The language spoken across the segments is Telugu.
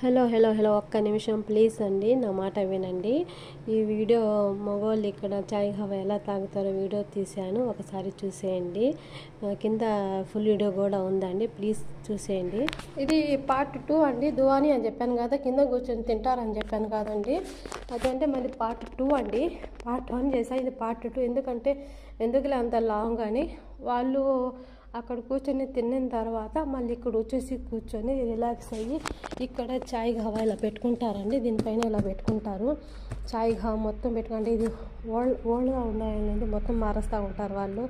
హలో హలో హలో ఒక్క నిమిషం ప్లీజ్ అండి, నా మాట వినండి. ఈ వీడియో మగవాళ్ళు ఇక్కడ చాయ్ హవా ఎలా తాగుతారో వీడియో తీశాను, ఒకసారి చూసేయండి. కింద ఫుల్ వీడియో కూడా ఉందండి, ప్లీజ్ చూసేయండి. ఇది పార్ట్ 2 అండి. దువాని అని చెప్పాను కదా, కింద కూర్చొని తింటారని చెప్పాను కదండి, అదంటే మళ్ళీ పార్ట్ 2 అండి. పార్ట్ 1 చేసా, ఇది పార్ట్ 2. ఎందుకులే అంత లాంగ్ అని వాళ్ళు అక్కడ కూర్చొని తిన్న తర్వాత మళ్ళీ ఇక్కడ వచ్చేసి కూర్చొని రిలాక్స్ అయ్యి ఇక్కడ చాయ్ హవా ఇలా పెట్టుకుంటారండి. దీనిపైన ఇలా పెట్టుకుంటారు. చాయ్ హవా మొత్తం పెట్టుకుంటే ఇది ఓల్డ్గా ఉన్నాయనేది మొత్తం మారుస్తూ ఉంటారు వాళ్ళు.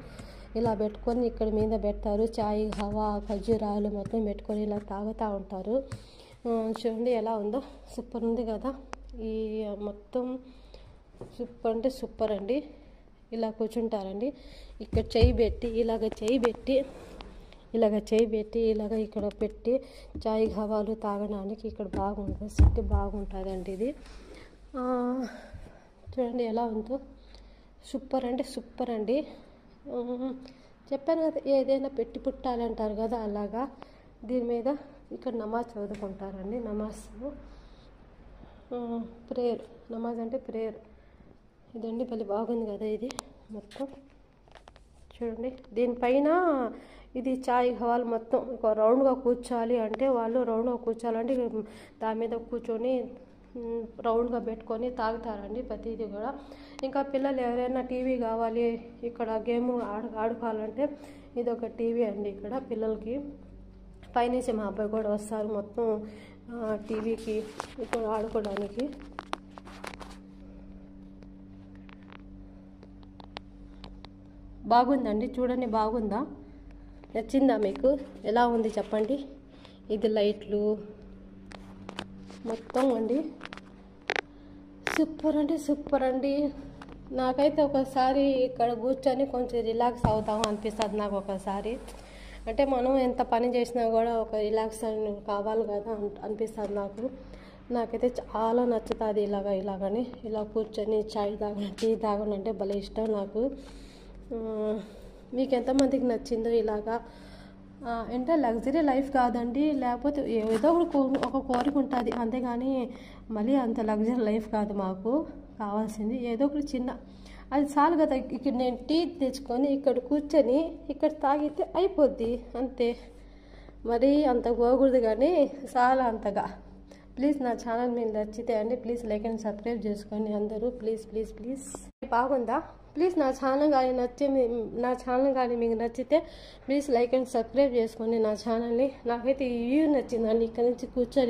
ఇలా పెట్టుకొని ఇక్కడ మీద పెడతారు. చాయ్ హవా ఖర్జూరాలు మొత్తం పెట్టుకొని ఇలా తాగుతూ ఉంటారు. చూడండి ఎలా ఉందో, సూపర్ ఉంది కదా. ఈ మొత్తం సూపర్ అంటే సూపర్ అండి. ఇలా కూర్చుంటారండి. ఇక్కడ చేయి పెట్టి ఇలాగ ఇక్కడ పెట్టి చాయ్ హవాలు తాగడానికి ఇక్కడ బాగుంటుంది, సిట్టి బాగుంటుందండి. ఇది చూడండి ఎలా ఉందో, సూపర్ అంటే సూపర్ అండి. చెప్పాను కదా, ఏదైనా పెట్టి పుట్టాలంటారు కదా, అలాగా దీని మీద ఇక్కడ నమాజ్ చదువుకుంటారండి. ప్రేయర్, నమాజ్ అంటే ప్రేయర్. ఇదండి భలే బాగుంది కదా ఇది మొత్తం. చూడండి దీనిపైన ఇది చాయ్ హాల్ మొత్తం ఒక రౌండ్గా కూర్చోాలి అంటే వాళ్ళు రౌండ్గా కూర్చోాలంటే దాని మీద కూర్చొని రౌండ్గా పెట్టుకొని తాగుతారండి ప్రతిదీ కూడా. ఇంకా పిల్లలు ఎవరైనా టీవీ కావాలి, ఇక్కడ గేమ్ ఆడుకోవాలంటే ఇది ఒక టీవీ అండి ఇక్కడ పిల్లలకి. పైనుంచి మా అబ్బాయి కూడా వస్తారు మొత్తం టీవీకి ఇక్కడ ఆడుకోవడానికి. బాగుందండి, చూడండి బాగుందా, నచ్చిందా మీకు? ఎలా ఉంది చెప్పండి. ఇది లైట్లు మొత్తం అండి, సూపర్ అంటే సూపర్ అండి. నాకైతే ఒకసారి ఇక్కడ కూర్చొని కొంచెం రిలాక్స్ అవుతాము అనిపిస్తుంది నాకు ఒకసారి. అంటే మనం ఎంత పని చేసినా కూడా ఒక రిలాక్స్ కావాలి కదా అనిపిస్తుంది నాకైతే చాలా నచ్చుతుంది. ఇలాగని ఇలా కూర్చొని చాయ్ టీ తాగనంటే భలే ఇష్టం నాకు. మీకు ఎంతమందికి నచ్చిందో ఇలాగా. అంటే లగ్జరీ లైఫ్ కాదండి, లేకపోతే ఏదో ఒక కోరిక ఉంటుంది అంతేగాని మళ్ళీ అంత లగ్జరీ లైఫ్ కాదు మాకు కావాల్సింది. ఏదో ఒకటి చిన్న అది చాలు కదా. ఇక్కడ నేను టీ తెచ్చుకొని ఇక్కడ కూర్చొని ఇక్కడ తాగితే అయిపోద్ది అంతే, మరీ అంత పోకూడదు కానీ చాలా అంతగా. ప్లీజ్ నా ఛానల్ మీకు నచ్చితే అండి ప్లీజ్ లైక్ అండ్ సబ్స్క్రైబ్ చేసుకోండి అందరూ, ప్లీజ్ ప్లీజ్ ప్లీజ్. బాగుందా? ప్లీజ్ నా ఛానల్ కానీ మీకు నచ్చితే ప్లీజ్ లైక్ అండ్ సబ్స్క్రైబ్ చేసుకోండి నా ఛానల్ని. నాకైతే ఈ వ్యూ నచ్చిందండి, ఇక్కడ నుంచి కూర్చొని